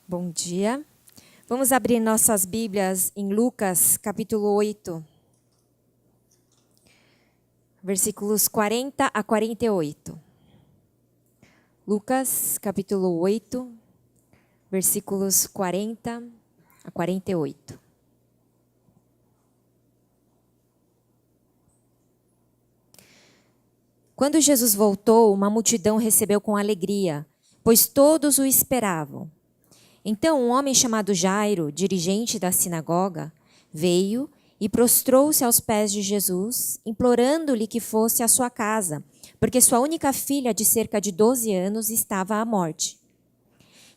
Bom dia. Vamos abrir nossas Bíblias em Lucas, capítulo 8, versículos 40 a 48. Lucas, capítulo 8, versículos 40 a 48. Quando Jesus voltou, uma multidão recebeu com alegria, pois todos o esperavam. Então um homem chamado Jairo, dirigente da sinagoga, veio e prostrou-se aos pés de Jesus, implorando-lhe que fosse à sua casa, porque sua única filha, de cerca de 12 anos, estava à morte.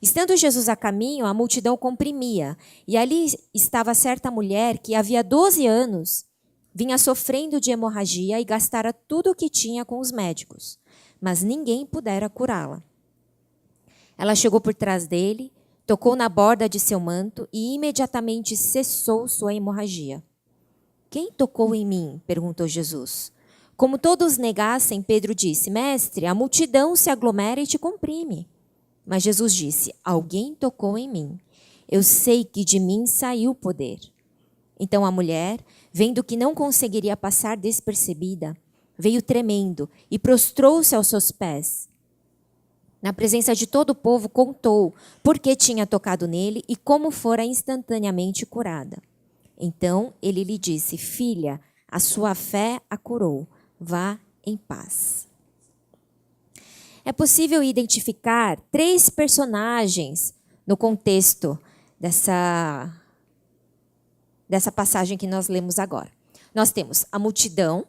Estando Jesus a caminho, a multidão comprimia, e ali estava certa mulher que havia 12 anos vinha sofrendo de hemorragia e gastara tudo o que tinha com os médicos, mas ninguém pudera curá-la. Ela chegou por trás dele, tocou na borda de seu manto e imediatamente cessou sua hemorragia. Quem tocou em mim? Perguntou Jesus. Como todos negassem, Pedro disse, Mestre, a multidão se aglomera e te comprime. Mas Jesus disse, alguém tocou em mim. Eu sei que de mim saiu o poder. Então a mulher, vendo que não conseguiria passar despercebida, veio tremendo e prostrou-se aos seus pés. Na presença de todo o povo, contou por que tinha tocado nele e como fora instantaneamente curada. Então ele lhe disse, filha, a sua fé a curou, vá em paz. É possível identificar 3 personagens no contexto dessa passagem que nós lemos agora. Nós temos a multidão,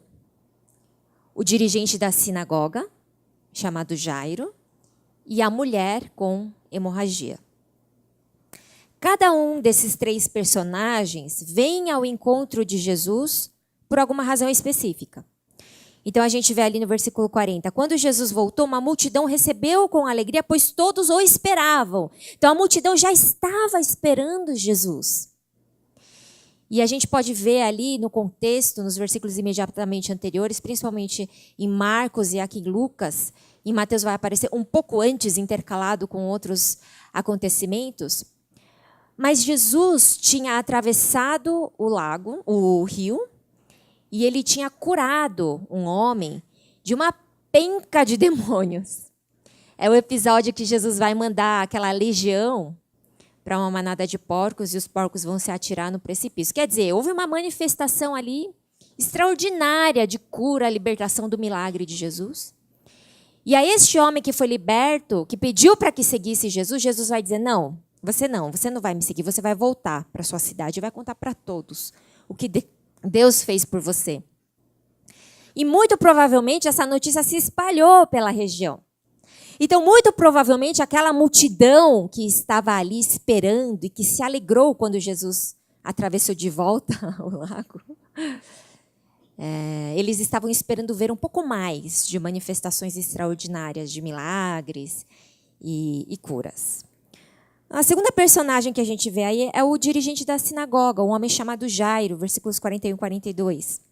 o dirigente da sinagoga, chamado Jairo, e a mulher com hemorragia. Cada um desses 3 personagens vem ao encontro de Jesus por alguma razão específica. Então a gente vê ali no versículo 40, quando Jesus voltou, uma multidão recebeu com alegria, pois todos o esperavam. Então a multidão já estava esperando Jesus. E a gente pode ver ali no contexto, nos versículos imediatamente anteriores, principalmente em Marcos e aqui em Lucas, em Mateus vai aparecer um pouco antes, intercalado com outros acontecimentos. Mas Jesus tinha atravessado o rio, e ele tinha curado um homem de uma penca de demônios. É o episódio que Jesus vai mandar aquela legião para uma manada de porcos e os porcos vão se atirar no precipício. Quer dizer, houve uma manifestação ali extraordinária de cura, libertação do milagre de Jesus. E a este homem que foi liberto, que pediu para que seguisse Jesus, Jesus vai dizer, não, você não vai me seguir, você vai voltar para sua cidade e vai contar para todos o que Deus fez por você. E muito provavelmente essa notícia se espalhou pela região. Então, muito provavelmente, aquela multidão que estava ali esperando e que se alegrou quando Jesus atravessou de volta o lago, eles estavam esperando ver um pouco mais de manifestações extraordinárias, de milagres e curas. A segunda personagem que a gente vê aí é o dirigente da sinagoga, um homem chamado Jairo, versículos 41 e 42.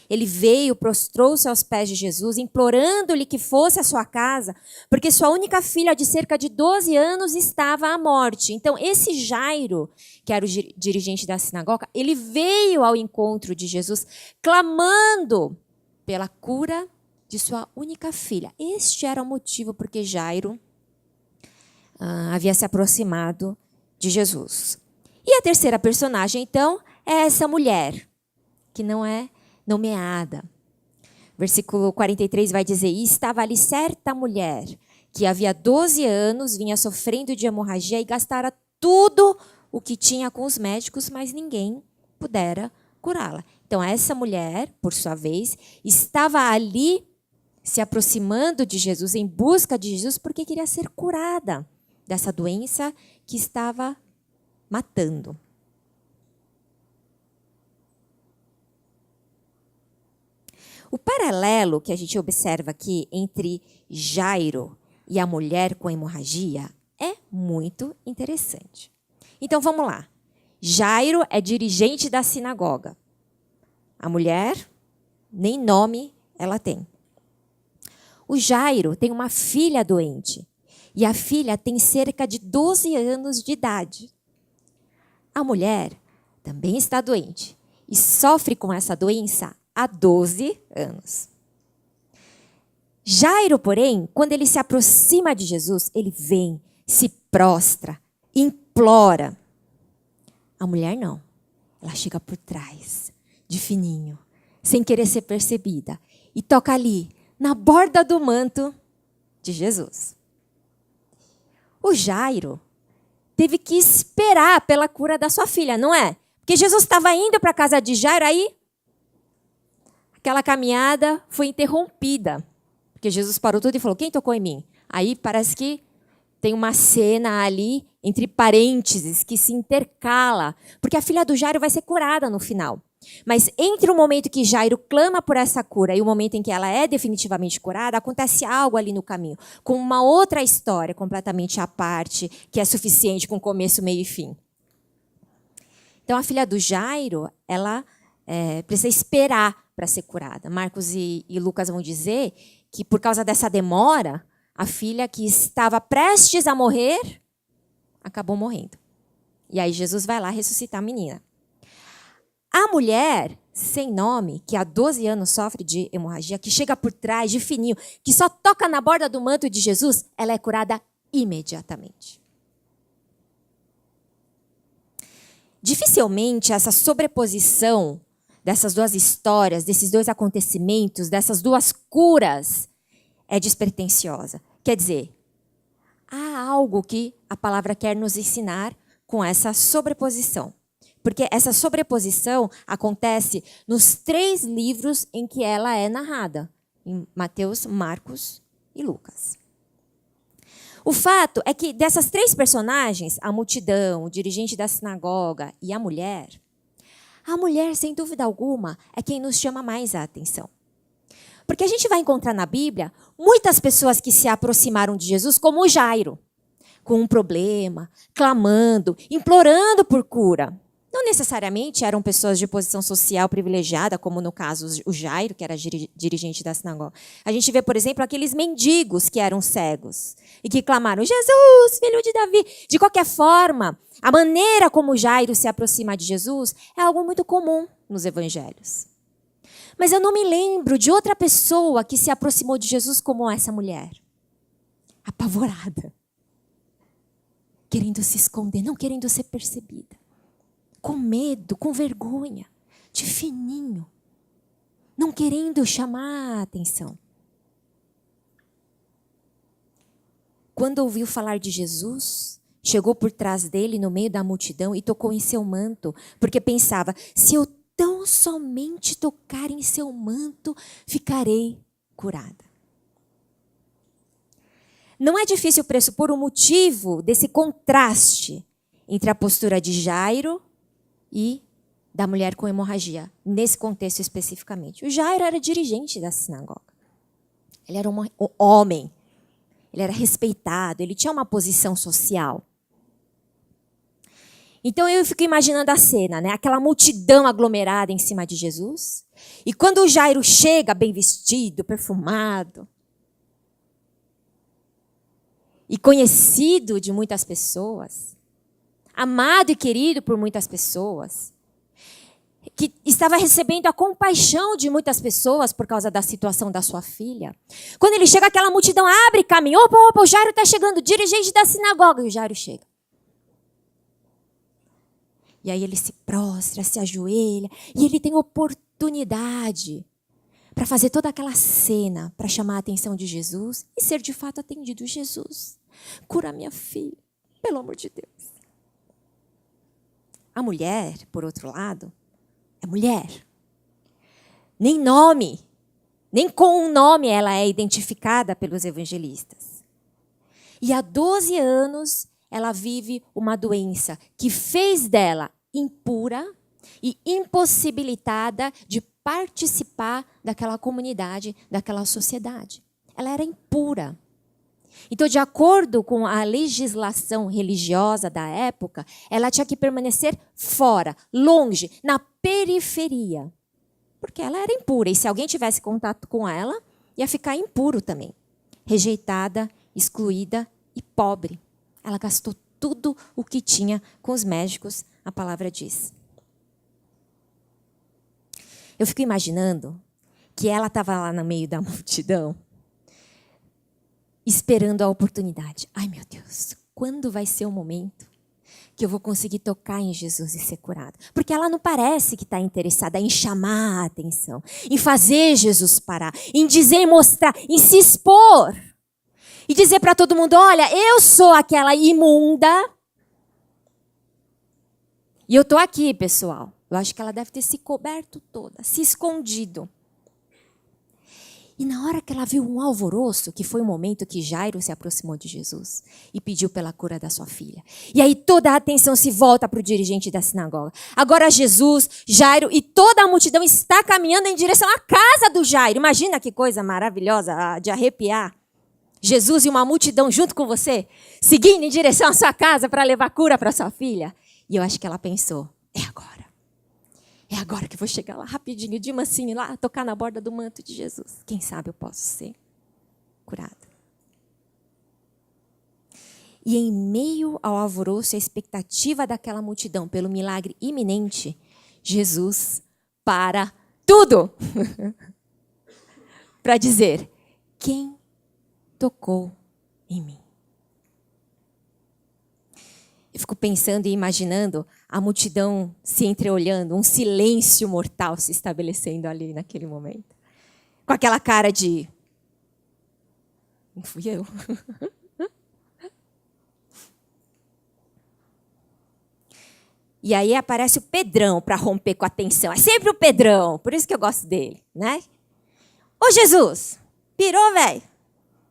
Ele veio, prostrou-se aos pés de Jesus, implorando-lhe que fosse à sua casa, porque sua única filha, de cerca de 12 anos, estava à morte. Então, esse Jairo, que era o dirigente da sinagoga, ele veio ao encontro de Jesus, clamando pela cura de sua única filha. Este era o motivo por que Jairo havia se aproximado de Jesus. E a terceira personagem, então, é essa mulher, que não é nomeada. Versículo 43 vai dizer, e estava ali certa mulher, que havia 12 anos, vinha sofrendo de hemorragia e gastara tudo o que tinha com os médicos, mas ninguém pudera curá-la. Então, essa mulher, por sua vez, estava ali se aproximando de Jesus, em busca de Jesus, porque queria ser curada dessa doença que estava matando. O paralelo que a gente observa aqui entre Jairo e a mulher com hemorragia é muito interessante. Então, vamos lá. Jairo é dirigente da sinagoga. A mulher, nem nome ela tem. O Jairo tem uma filha doente. e a filha tem cerca de 12 anos de idade. A mulher também está doente e sofre com essa doença há 12 anos. Jairo, porém, quando ele se aproxima de Jesus, ele vem, se prostra, implora. A mulher não. Ela chega por trás, de fininho, sem querer ser percebida, e toca ali, na borda do manto de Jesus. O Jairo teve que esperar pela cura da sua filha, não é? Porque Jesus estava indo para a casa de Jairo, aí aquela caminhada foi interrompida. Porque Jesus parou tudo e falou, quem tocou em mim? Aí parece que tem uma cena ali, entre parênteses, que se intercala. Porque a filha do Jairo vai ser curada no final. Mas entre o momento que Jairo clama por essa cura e o momento em que ela é definitivamente curada, acontece algo ali no caminho. Com uma outra história completamente à parte, que é suficiente com começo, meio e fim. Então a filha do Jairo, ela precisa esperar para ser curada. Marcos e Lucas vão dizer que por causa dessa demora, a filha que estava prestes a morrer, acabou morrendo. E aí Jesus vai lá ressuscitar a menina. A mulher sem nome, que há 12 anos sofre de hemorragia, que chega por trás, de fininho, que só toca na borda do manto de Jesus, ela é curada imediatamente. Dificilmente essa sobreposição dessas duas histórias, desses dois acontecimentos, dessas duas curas, é despretensiosa. Quer dizer, há algo que a palavra quer nos ensinar com essa sobreposição. Porque essa sobreposição acontece nos 3 livros em que ela é narrada, em Mateus, Marcos e Lucas. O fato é que dessas 3 personagens, a multidão, o dirigente da sinagoga e a mulher, sem dúvida alguma, é quem nos chama mais a atenção. Porque a gente vai encontrar na Bíblia muitas pessoas que se aproximaram de Jesus, como o Jairo, com um problema, clamando, implorando por cura. Não necessariamente eram pessoas de posição social privilegiada, como no caso o Jairo, que era dirigente da sinagoga. A gente vê, por exemplo, aqueles mendigos que eram cegos e que clamaram, Jesus, filho de Davi. De qualquer forma, a maneira como Jairo se aproxima de Jesus é algo muito comum nos evangelhos. Mas eu não me lembro de outra pessoa que se aproximou de Jesus como essa mulher. Apavorada. Querendo se esconder, não querendo ser percebida. Com medo, com vergonha, de fininho. Não querendo chamar a atenção. Quando ouviu falar de Jesus, chegou por trás dele no meio da multidão e tocou em seu manto, porque pensava, se eu tão somente tocar em seu manto, ficarei curada. Não é difícil pressupor o motivo desse contraste entre a postura de Jairo e da mulher com hemorragia, nesse contexto especificamente. O Jairo era dirigente da sinagoga. Ele era um homem, ele era respeitado, ele tinha uma posição social. Então eu fico imaginando a cena, né? Aquela multidão aglomerada em cima de Jesus. E quando o Jairo chega bem vestido, perfumado, e conhecido de muitas pessoas, amado e querido por muitas pessoas, que estava recebendo a compaixão de muitas pessoas por causa da situação da sua filha. Quando ele chega, aquela multidão abre caminho. Opa, o Jairo está chegando, dirigente da sinagoga. E o Jairo chega. E aí ele se prostra, se ajoelha, e ele tem oportunidade para fazer toda aquela cena, para chamar a atenção de Jesus e ser de fato atendido. Jesus, cura minha filha, pelo amor de Deus. A mulher, por outro lado, é mulher. Nem nome, nem com um nome ela é identificada pelos evangelistas. E há 12 anos ela vive uma doença que fez dela impura e impossibilitada de participar daquela comunidade, daquela sociedade. Ela era impura. Então, de acordo com a legislação religiosa da época, ela tinha que permanecer fora, longe, na periferia. Porque ela era impura. E se alguém tivesse contato com ela, ia ficar impuro também. Rejeitada, excluída e pobre. Ela gastou tudo o que tinha com os médicos, a palavra diz. Eu fico imaginando que ela estava lá no meio da multidão, esperando a oportunidade. Ai, meu Deus, quando vai ser o momento que eu vou conseguir tocar em Jesus e ser curada? Porque ela não parece que está interessada em chamar a atenção, em fazer Jesus parar, em dizer, em mostrar, em se expor. E dizer para todo mundo, olha, eu sou aquela imunda. E eu estou aqui, pessoal. Eu acho que ela deve ter se coberto toda, se escondido. E na hora que ela viu um alvoroço, que foi o momento que Jairo se aproximou de Jesus e pediu pela cura da sua filha. E aí toda a atenção se volta para o dirigente da sinagoga. Agora Jesus, Jairo e toda a multidão está caminhando em direção à casa do Jairo. Imagina que coisa maravilhosa de arrepiar. Jesus e uma multidão junto com você, seguindo em direção à sua casa para levar cura para sua filha. E eu acho que ela pensou, é agora. É agora que eu vou chegar lá rapidinho, de mansinho, lá, tocar na borda do manto de Jesus. Quem sabe eu posso ser curada. E em meio ao alvoroço e à expectativa daquela multidão pelo milagre iminente, Jesus para tudo para dizer, quem tocou em mim? Eu fico pensando e imaginando a multidão se entreolhando, um silêncio mortal se estabelecendo ali naquele momento. Com aquela cara de... Não fui eu. E aí aparece o Pedrão para romper com a tensão. É sempre o Pedrão, por isso que eu gosto dele, né? Ô Jesus, pirou, velho.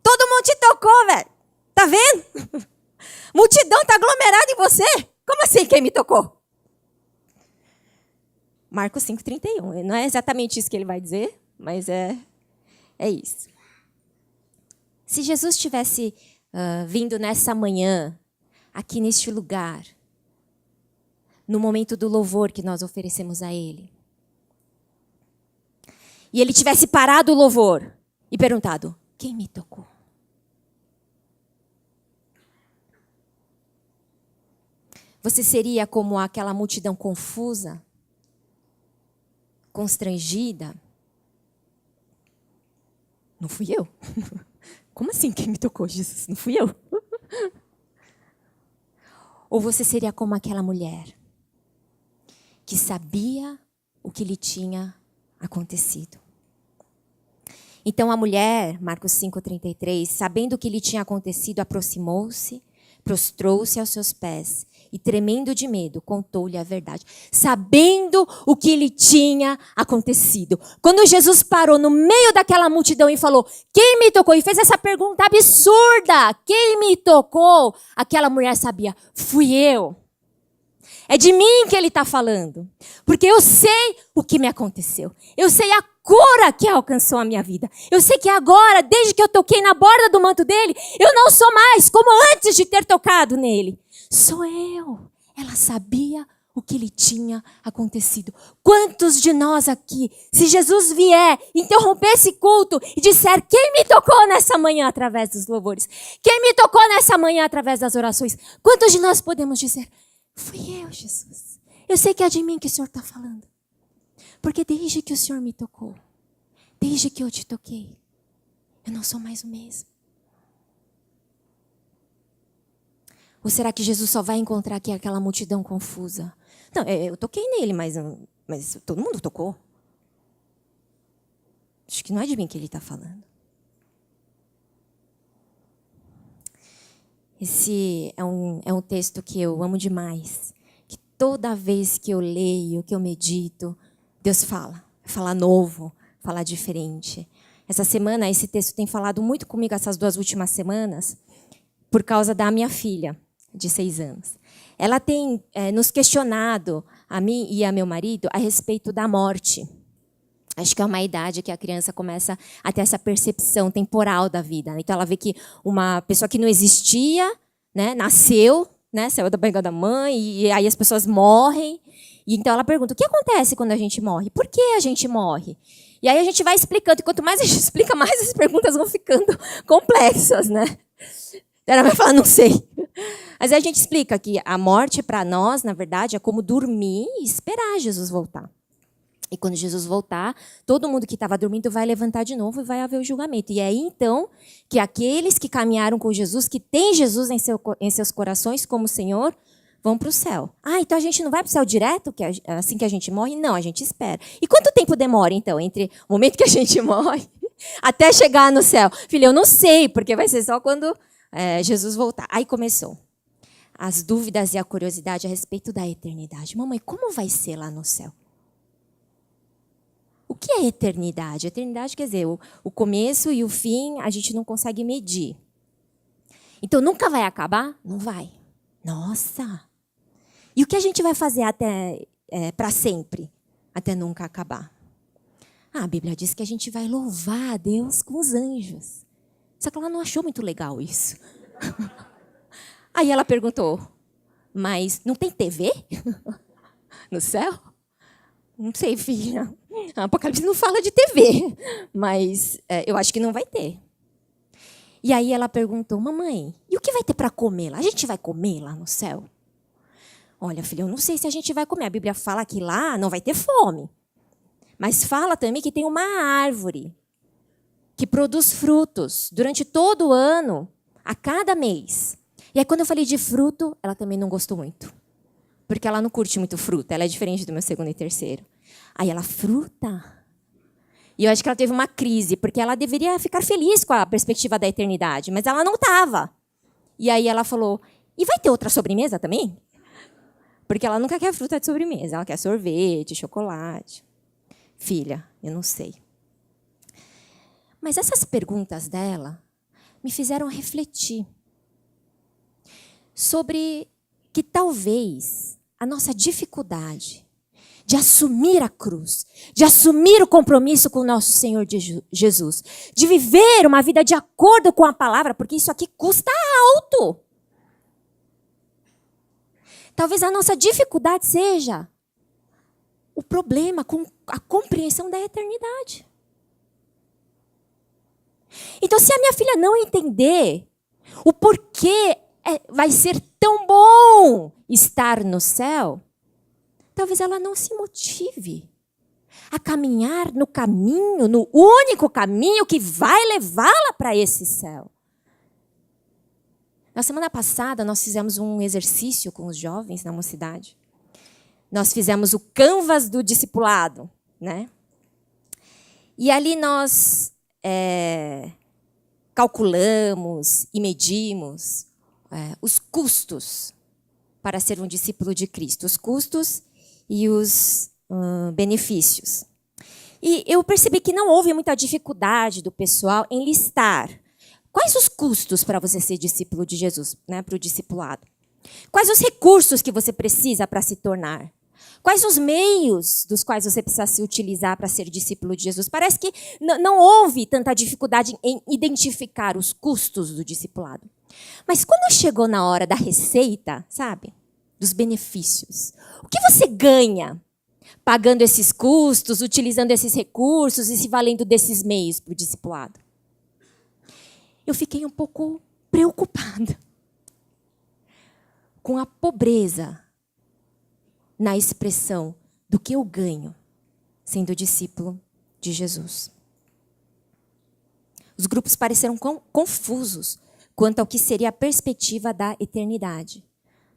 Todo mundo te tocou, velho. Tá vendo? Multidão tá aglomerada em você. Como assim quem me tocou? Marcos 5,31. Não é exatamente isso que ele vai dizer, mas é isso. Se Jesus tivesse vindo nessa manhã, aqui neste lugar, no momento do louvor que nós oferecemos a Ele, e Ele tivesse parado o louvor e perguntado, quem me tocou? Você seria como aquela multidão confusa, constrangida? Não fui eu. Como assim quem me tocou, Jesus? Não fui eu. Ou você seria como aquela mulher que sabia o que lhe tinha acontecido. Então a mulher, Marcos 5,33, sabendo o que lhe tinha acontecido, aproximou-se, prostrou-se aos seus pés e, tremendo de medo, contou-lhe a verdade, sabendo o que lhe tinha acontecido. Quando Jesus parou no meio daquela multidão e falou, quem me tocou? E fez essa pergunta absurda, quem me tocou? Aquela mulher sabia, fui eu. É de mim que ele está falando, porque eu sei o que me aconteceu. Eu sei a cura que alcançou a minha vida. Eu sei que agora, desde que eu toquei na borda do manto dele, eu não sou mais como antes de ter tocado nele. Sou eu. Ela sabia o que lhe tinha acontecido. Quantos de nós aqui, se Jesus vier, interromper esse culto e disser, quem me tocou nessa manhã através dos louvores? Quem me tocou nessa manhã através das orações? Quantos de nós podemos dizer, fui eu, Jesus. Eu sei que é de mim que o Senhor está falando. Porque desde que o Senhor me tocou, desde que eu te toquei, eu não sou mais o mesmo. Ou será que Jesus só vai encontrar aqui aquela multidão confusa? Não, eu toquei nele, mas todo mundo tocou. Acho que não é de mim que ele está falando. Esse é um texto que eu amo demais. Que toda vez que eu leio, que eu medito, Deus fala novo, fala diferente. Essa semana, esse texto tem falado muito comigo, essas 2 últimas semanas, por causa da minha filha, de 6 anos. Ela tem nos questionado, a mim e a meu marido, a respeito da morte. Acho que é uma idade que a criança começa a ter essa percepção temporal da vida. Então, ela vê que uma pessoa que não existia, né, nasceu, né, saiu da barriga da mãe, e aí as pessoas morrem. E então, ela pergunta, o que acontece quando a gente morre? Por que a gente morre? E aí a gente vai explicando. E quanto mais a gente explica, mais as perguntas vão ficando complexas, né? Ela vai falar, não sei. Mas aí a gente explica que a morte para nós, na verdade, é como dormir e esperar Jesus voltar. E quando Jesus voltar, todo mundo que estava dormindo vai levantar de novo e vai haver o julgamento. E é aí, então, que aqueles que caminharam com Jesus, que têm Jesus em seus corações como Senhor, vão para o céu. Ah, então a gente não vai para o céu direto, que assim que a gente morre? Não, a gente espera. E quanto tempo demora, então, entre o momento que a gente morre até chegar no céu? Filha, eu não sei, porque vai ser só quando Jesus voltar. Aí começou as dúvidas e a curiosidade a respeito da eternidade. Mamãe, como vai ser lá no céu? O que é eternidade? Eternidade quer dizer, o começo e o fim a gente não consegue medir. Então, nunca vai acabar? Não vai. Nossa! E o que a gente vai fazer até para sempre? Até nunca acabar? A Bíblia diz que a gente vai louvar a Deus com os anjos. Só que ela não achou muito legal isso. Aí ela perguntou, mas não tem TV no céu? Não sei, filha. A Apocalipse não fala de TV, mas eu acho que não vai ter. E aí ela perguntou, mamãe, e o que vai ter para comer lá? A gente vai comer lá no céu? Olha, filha, eu não sei se a gente vai comer. A Bíblia fala que lá não vai ter fome. Mas fala também que tem uma árvore que produz frutos durante todo o ano, a cada mês. E aí quando eu falei de fruto, ela também não gostou muito. Porque ela não curte muito fruta, ela é diferente do meu segundo e terceiro. Aí ela, fruta? E eu acho que ela teve uma crise, porque ela deveria ficar feliz com a perspectiva da eternidade, mas ela não estava. E aí ela falou, e vai ter outra sobremesa também? Porque ela nunca quer fruta de sobremesa, ela quer sorvete, chocolate. Filha, eu não sei. Mas essas perguntas dela me fizeram refletir sobre que talvez a nossa dificuldade de assumir a cruz, de assumir o compromisso com o nosso Senhor Jesus, de viver uma vida de acordo com a palavra, porque isso aqui custa alto. Talvez a nossa dificuldade seja o problema com a compreensão da eternidade. Então, se a minha filha não entender o porquê vai ser tão bom estar no céu, talvez ela não se motive a caminhar no caminho, no único caminho que vai levá-la para esse céu. Na semana passada, nós fizemos um exercício com os jovens na mocidade. Nós fizemos o canvas do discipulado, né? E ali nós calculamos e medimos os custos para ser um discípulo de Cristo. Os custos e os benefícios. E eu percebi que não houve muita dificuldade do pessoal em listar quais os custos para você ser discípulo de Jesus, né, para o discipulado. Quais os recursos que você precisa para se tornar. Quais os meios dos quais você precisa se utilizar para ser discípulo de Jesus. Parece que não houve tanta dificuldade em identificar os custos do discipulado. Mas quando chegou na hora da receita, sabe, dos benefícios, o que você ganha pagando esses custos, utilizando esses recursos e se valendo desses meios para o discipulado? Eu fiquei um pouco preocupada com a pobreza na expressão do que eu ganho sendo discípulo de Jesus. Os grupos pareceram confusos quanto ao que seria a perspectiva da eternidade.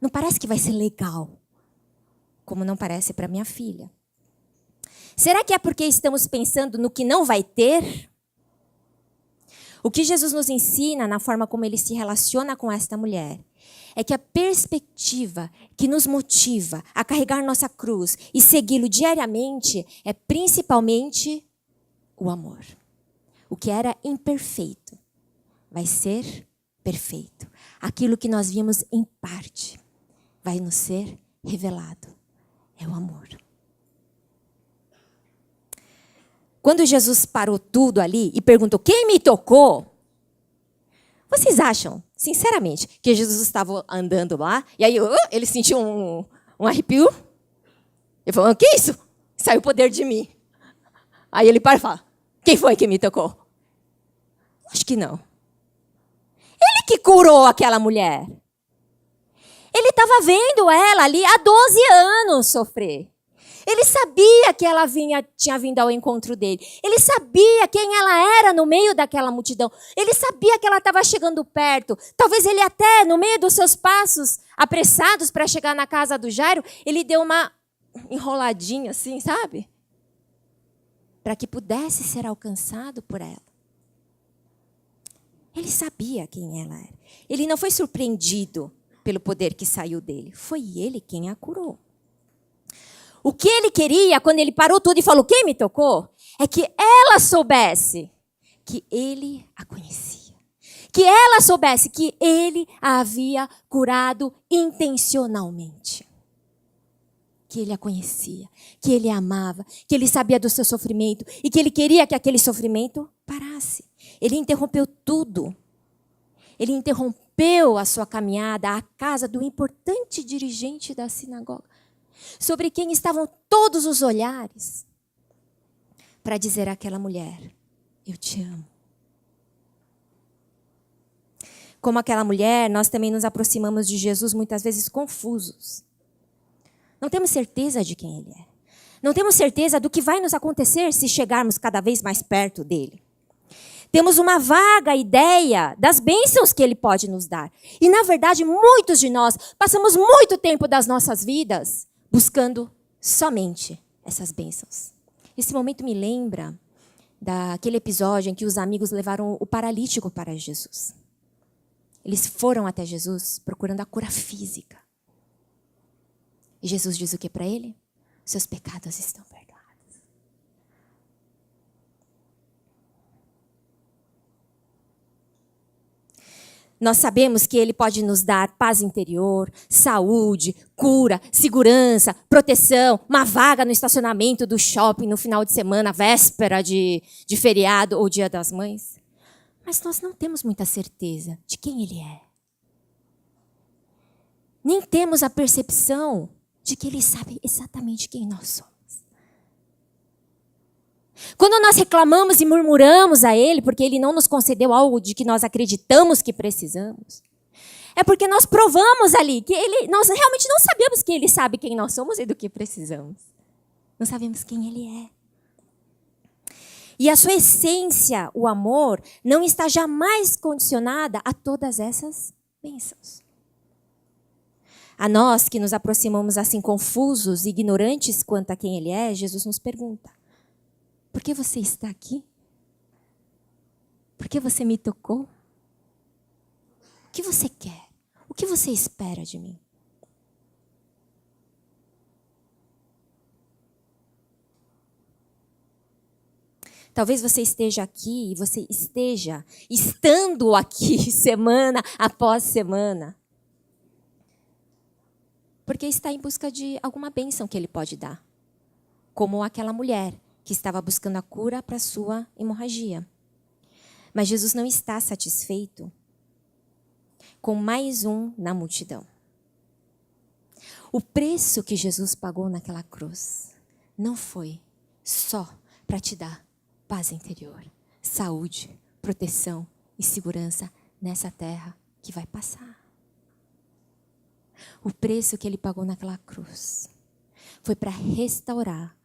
Não parece que vai ser legal, como não parece para minha filha. Será que é porque estamos pensando no que não vai ter? O que Jesus nos ensina na forma como ele se relaciona com esta mulher é que a perspectiva que nos motiva a carregar nossa cruz e segui-lo diariamente é principalmente o amor. O que era imperfeito vai ser perfeito. Aquilo que nós vimos em parte vai nos ser revelado. É o amor. Quando Jesus parou tudo ali e perguntou, quem me tocou? Vocês acham, sinceramente, que Jesus estava andando lá e aí ele sentiu um arrepio? Ele falou, que isso? Saiu o poder de mim. Aí ele para e fala, quem foi que me tocou? Acho que não. Ele que curou aquela mulher. Ele estava vendo ela ali há 12 anos sofrer. Ele sabia que ela tinha vindo ao encontro dele. Ele sabia quem ela era no meio daquela multidão. Ele sabia que ela estava chegando perto. Talvez ele até, no meio dos seus passos apressados para chegar na casa do Jairo, ele deu uma enroladinha assim, sabe? Para que pudesse ser alcançado por ela. Ele sabia quem ela era. Ele não foi surpreendido pelo poder que saiu dele. Foi ele quem a curou. O que ele queria, quando ele parou tudo e falou, quem me tocou? É que ela soubesse que ele a conhecia. Que ela soubesse que ele a havia curado intencionalmente. Que ele a conhecia, que ele a amava, que ele sabia do seu sofrimento e que ele queria que aquele sofrimento parasse. Ele interrompeu tudo. Ele interrompeu a sua caminhada à casa do importante dirigente da sinagoga, sobre quem estavam todos os olhares, para dizer àquela mulher, eu te amo. Como aquela mulher, nós também nos aproximamos de Jesus muitas vezes confusos. Não temos certeza de quem ele é. Não temos certeza do que vai nos acontecer se chegarmos cada vez mais perto dele. Temos uma vaga ideia das bênçãos que ele pode nos dar. E, na verdade, muitos de nós passamos muito tempo das nossas vidas buscando somente essas bênçãos. Esse momento me lembra daquele episódio em que os amigos levaram o paralítico para Jesus. Eles foram até Jesus procurando a cura física. E Jesus diz o que para ele? Seus pecados estão perdoados. Nós sabemos que ele pode nos dar paz interior, saúde, cura, segurança, proteção, uma vaga no estacionamento do shopping no final de semana, véspera de feriado ou Dia das Mães. Mas nós não temos muita certeza de quem ele é. Nem temos a percepção de que ele sabe exatamente quem nós somos. Quando nós reclamamos e murmuramos a ele porque ele não nos concedeu algo de que nós acreditamos que precisamos, é porque nós provamos ali que nós realmente não sabemos que ele sabe quem nós somos e do que precisamos. Não sabemos quem ele é. E a sua essência, o amor, não está jamais condicionada a todas essas bênçãos. A nós que nos aproximamos assim confusos e ignorantes quanto a quem ele é, Jesus nos pergunta, por que você está aqui? Por que você me tocou? O que você quer? O que você espera de mim? Talvez você esteja aqui e você esteja estando aqui semana após semana, porque está em busca de alguma bênção que ele pode dar, como aquela mulher que estava buscando a cura para sua hemorragia. Mas Jesus não está satisfeito com mais um na multidão. O preço que Jesus pagou naquela cruz não foi só para te dar paz interior, saúde, proteção e segurança nessa terra que vai passar. O preço que ele pagou naquela cruz foi para restaurar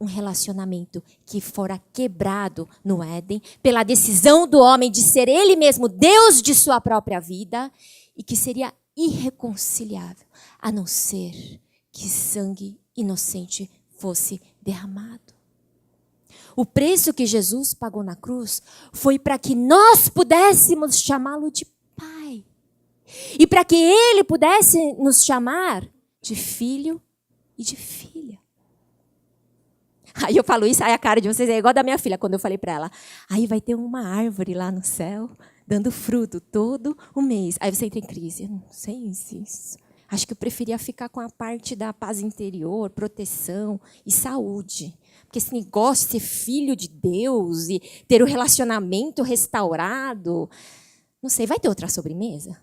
um relacionamento que fora quebrado no Éden pela decisão do homem de ser ele mesmo Deus de sua própria vida e que seria irreconciliável a não ser que sangue inocente fosse derramado. O preço que Jesus pagou na cruz foi para que nós pudéssemos chamá-lo de Pai e para que ele pudesse nos chamar de filho e de filha. Aí eu falo isso, aí a cara de vocês é igual a da minha filha, quando eu falei para ela, aí vai ter uma árvore lá no céu, dando fruto todo o mês. Aí você entra em crise, eu não sei isso. Acho que eu preferia ficar com a parte da paz interior, proteção e saúde. Porque esse negócio de ser filho de Deus e ter o relacionamento restaurado, não sei, vai ter outra sobremesa?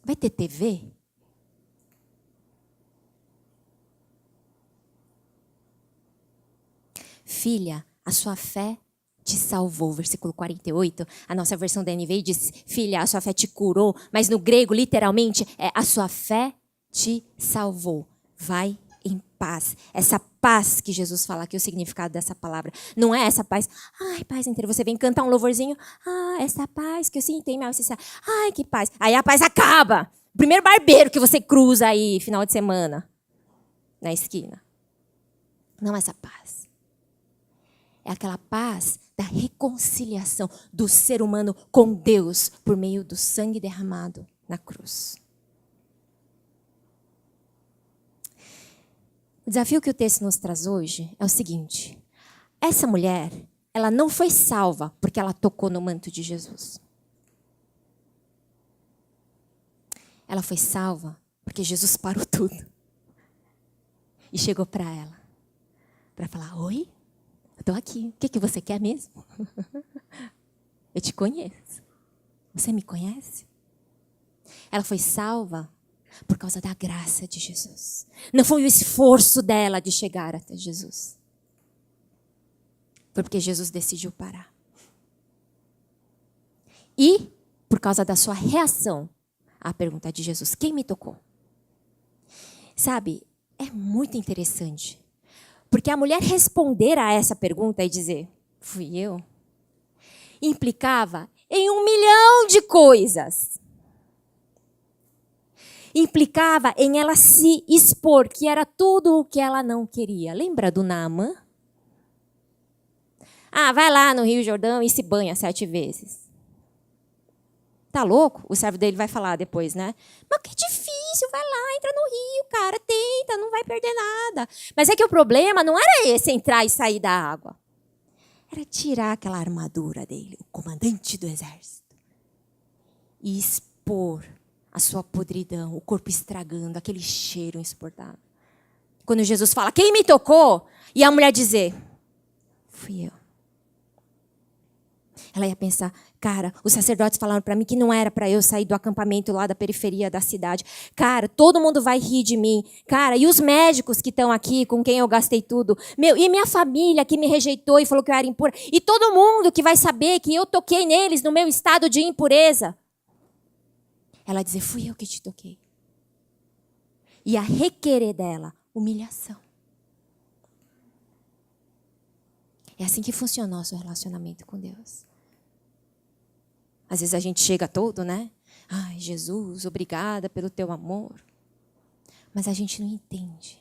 Vai ter TV? Filha, a sua fé te salvou. Versículo 48, a nossa versão da NVI diz, filha, a sua fé te curou. Mas no grego, literalmente, é a sua fé te salvou. Vai em paz. Essa paz que Jesus fala aqui, o significado dessa palavra. Não é essa paz, ai, paz inteira. Você vem cantar um louvorzinho, essa paz que eu sinto em minha alma. Ai, que paz. Aí a paz acaba. O primeiro barbeiro que você cruza aí, final de semana, na esquina. Não é essa paz. É aquela paz da reconciliação do ser humano com Deus por meio do sangue derramado na cruz. O desafio que o texto nos traz hoje é o seguinte: essa mulher, ela não foi salva porque ela tocou no manto de Jesus. Ela foi salva porque Jesus parou tudo e chegou para ela para falar: oi, eu estou aqui, o que você quer mesmo? Eu te conheço, você me conhece? Ela foi salva por causa da graça de Jesus. Não foi o esforço dela de chegar até Jesus. Foi porque Jesus decidiu parar. E por causa da sua reação à pergunta de Jesus: quem me tocou? Sabe, é muito interessante. Porque a mulher responder a essa pergunta e dizer, fui eu, implicava em 1 milhão de coisas. Implicava em ela se expor, que era tudo o que ela não queria. Lembra do Naamã? Vai lá no Rio Jordão e se banha 7 vezes. Tá louco? O servo dele vai falar depois, né? Mas que difícil, vai lá, entra no rio, cara, tenta, não vai perder nada. Mas é que o problema não era esse, entrar e sair da água. Era tirar aquela armadura dele, o comandante do exército, e expor a sua podridão, o corpo estragando, aquele cheiro insuportável. Quando Jesus fala, quem me tocou? E a mulher dizer, fui eu. Ela ia pensar, cara, os sacerdotes falaram para mim que não era para eu sair do acampamento lá da periferia da cidade. Cara, todo mundo vai rir de mim. Cara, e os médicos que estão aqui, com quem eu gastei tudo? E minha família que me rejeitou e falou que eu era impura? E todo mundo que vai saber que eu toquei neles no meu estado de impureza? Ela dizer, fui eu que te toquei. E a requerer dela, humilhação. É assim que funciona o nosso relacionamento com Deus. Às vezes a gente chega todo, né? Ai, Jesus, obrigada pelo teu amor. Mas a gente não entende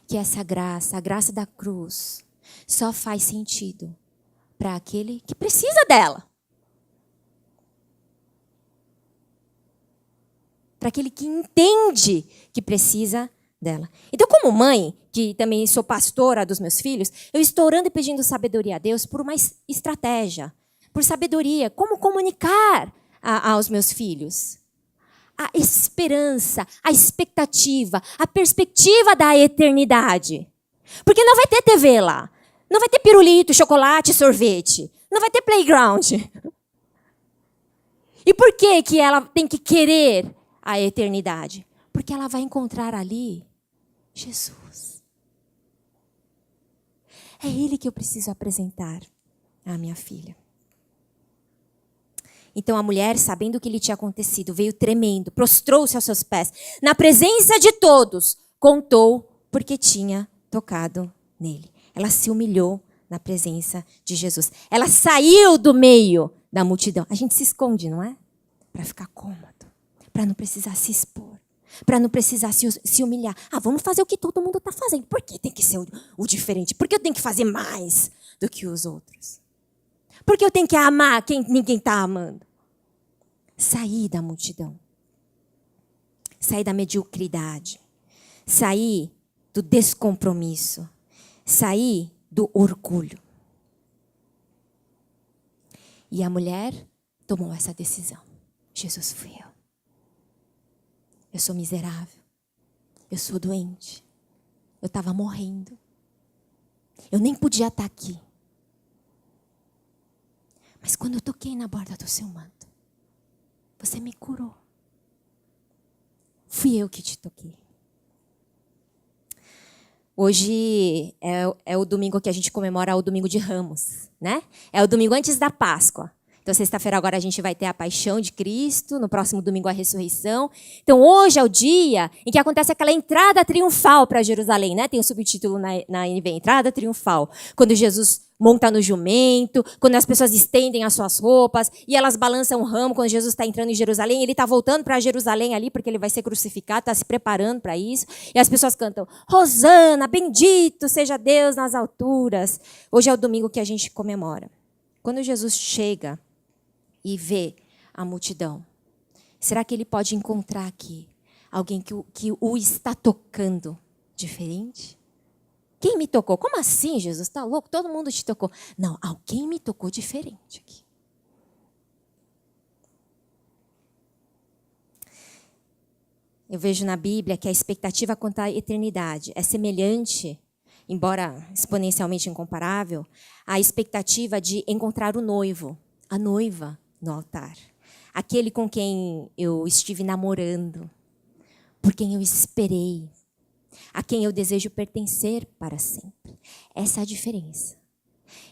que essa graça, a graça da cruz, só faz sentido para aquele que precisa dela. Para aquele que entende que precisa dela. Então, como mãe, que também sou pastora dos meus filhos, eu estou orando e pedindo sabedoria a Deus por uma estratégia, por sabedoria, como comunicar aos meus filhos. A esperança, a expectativa, a perspectiva da eternidade. Porque não vai ter TV lá, não vai ter pirulito, chocolate, sorvete, não vai ter playground. E por que ela tem que querer a eternidade? Porque ela vai encontrar ali Jesus. É Ele que eu preciso apresentar à minha filha. Então a mulher, sabendo o que lhe tinha acontecido, veio tremendo, prostrou-se aos seus pés. Na presença de todos, contou porque tinha tocado nele. Ela se humilhou na presença de Jesus. Ela saiu do meio da multidão. A gente se esconde, não é? Para ficar cômodo, para não precisar se expor, para não precisar se humilhar. Vamos fazer o que todo mundo está fazendo. Por que tem que ser o diferente? Por que eu tenho que fazer mais do que os outros? Por que eu tenho que amar quem ninguém está amando? Sair da multidão. Sair da mediocridade. Sair do descompromisso. Sair do orgulho. E a mulher tomou essa decisão. Jesus, fui eu. Eu sou miserável. Eu sou doente. Eu estava morrendo. Eu nem podia estar aqui. Mas quando eu toquei na borda do seu manto, você me curou. Fui eu que te toquei. Hoje é o domingo que a gente comemora o domingo de Ramos, né? É o domingo antes da Páscoa. Então, sexta-feira agora a gente vai ter a paixão de Cristo, no próximo domingo a ressurreição. Então, hoje é o dia em que acontece aquela entrada triunfal para Jerusalém, né? Tem o subtítulo na NV, entrada triunfal. Quando Jesus monta no jumento, quando as pessoas estendem as suas roupas e elas balançam o ramo quando Jesus está entrando em Jerusalém. Ele está voltando para Jerusalém ali porque ele vai ser crucificado, está se preparando para isso. E as pessoas cantam, Hosana, bendito seja Deus nas alturas. Hoje é o domingo que a gente comemora. Quando Jesus chega e vê a multidão, será que ele pode encontrar aqui alguém que o está tocando diferente? Quem me tocou? Como assim, Jesus? Está louco? Todo mundo te tocou. Não, alguém me tocou diferente aqui. Eu vejo na Bíblia que a expectativa quanto à eternidade é semelhante, embora exponencialmente incomparável, à expectativa de encontrar o noivo, a noiva no altar. Aquele com quem eu estive namorando, por quem eu esperei, a quem eu desejo pertencer para sempre. Essa é a diferença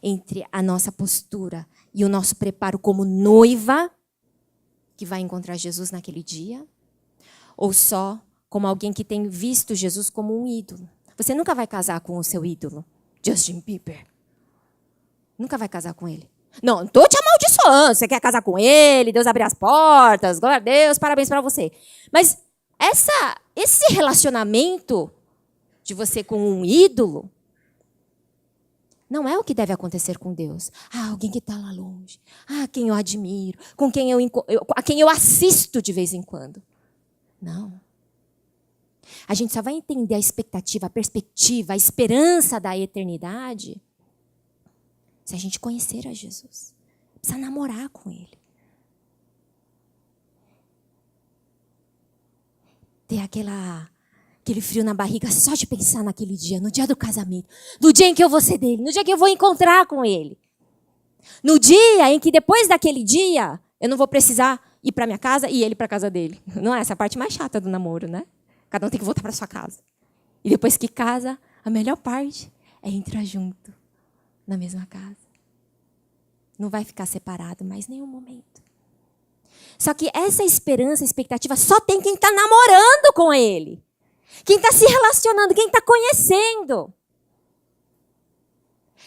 entre a nossa postura e o nosso preparo como noiva, que vai encontrar Jesus naquele dia, ou só como alguém que tem visto Jesus como um ídolo. Você nunca vai casar com o seu ídolo, Justin Bieber. Nunca vai casar com ele. Não estou te amaldiçoando. Você quer casar com ele, Deus abrir as portas, glória a Deus, parabéns para você. Mas esse relacionamento de você com um ídolo não é o que deve acontecer com Deus. Alguém que está lá longe. Quem eu admiro, a quem eu assisto de vez em quando. Não. A gente só vai entender a expectativa, a perspectiva, a esperança da eternidade se a gente conhecer a Jesus. Precisa namorar com Ele. Ter aquele frio na barriga só de pensar naquele dia, no dia do casamento, no dia em que eu vou ser dele, no dia que eu vou encontrar com Ele. No dia em que depois daquele dia, eu não vou precisar ir para minha casa e ele para a casa dele. Não é essa a parte mais chata do namoro, né? Cada um tem que voltar para sua casa. E depois que casa, a melhor parte é entrar junto na mesma casa. Não vai ficar separado mais nenhum momento. Só que essa esperança, expectativa, só tem quem está namorando com ele. Quem está se relacionando, quem está conhecendo.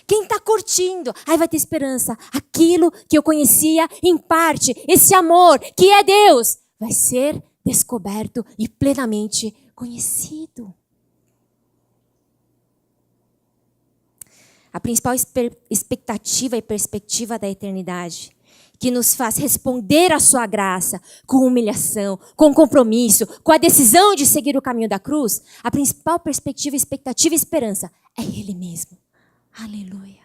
Quem está curtindo. Aí vai ter esperança. Aquilo que eu conhecia em parte, esse amor que é Deus, vai ser descoberto e plenamente conhecido. A principal expectativa e perspectiva da eternidade, que nos faz responder à sua graça com humilhação, com compromisso, com a decisão de seguir o caminho da cruz, a principal perspectiva, expectativa e esperança é Ele mesmo. Aleluia.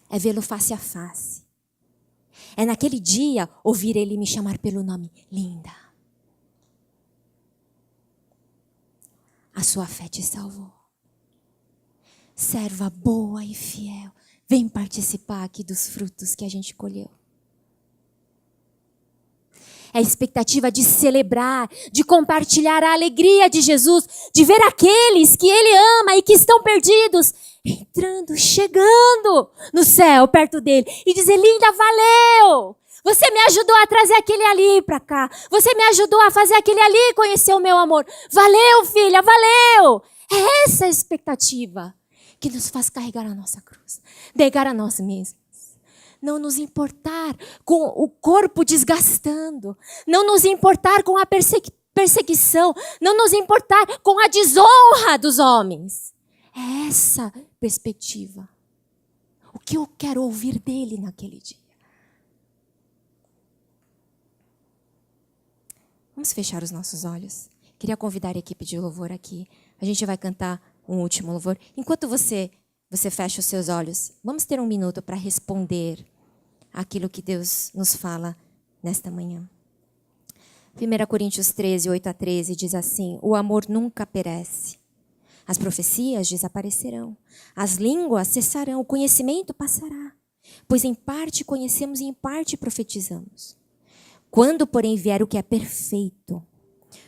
É vê-lo face a face. É naquele dia ouvir Ele me chamar pelo nome, linda. A sua fé te salvou. Serva boa e fiel. Vem participar aqui dos frutos que a gente colheu. É a expectativa de celebrar, de compartilhar a alegria de Jesus, de ver aqueles que Ele ama e que estão perdidos, entrando, chegando no céu, perto dEle, e dizer, linda, valeu! Você me ajudou a trazer aquele ali para cá. Você me ajudou a fazer aquele ali conhecer o meu amor. Valeu, filha, valeu! É essa a expectativa que nos faz carregar a nossa cruz, negar a nós mesmos. Não nos importar com o corpo desgastando. Não nos importar com a perseguição. Não nos importar com a desonra dos homens. É essa perspectiva. O que eu quero ouvir dele naquele dia. Vamos fechar os nossos olhos. Queria convidar a equipe de louvor aqui. A gente vai cantar um último louvor. Enquanto você fecha os seus olhos, vamos ter um minuto para responder aquilo que Deus nos fala nesta manhã. 1 Coríntios 13, 8-13 diz assim, o amor nunca perece. As profecias desaparecerão. As línguas cessarão. O conhecimento passará. Pois em parte conhecemos e em parte profetizamos. Quando, porém, vier o que é perfeito,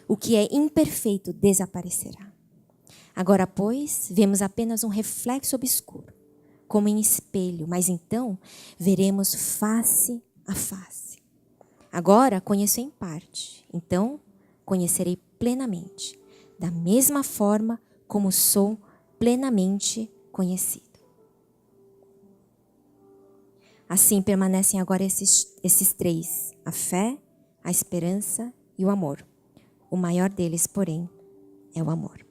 O que é imperfeito desaparecerá. Agora, pois, vemos apenas um reflexo obscuro, como em espelho, mas então veremos face a face. Agora conheço em parte, então conhecerei plenamente, da mesma forma como sou plenamente conhecido. Assim permanecem agora esses três: a fé, a esperança e o amor. O maior deles, porém, é o amor.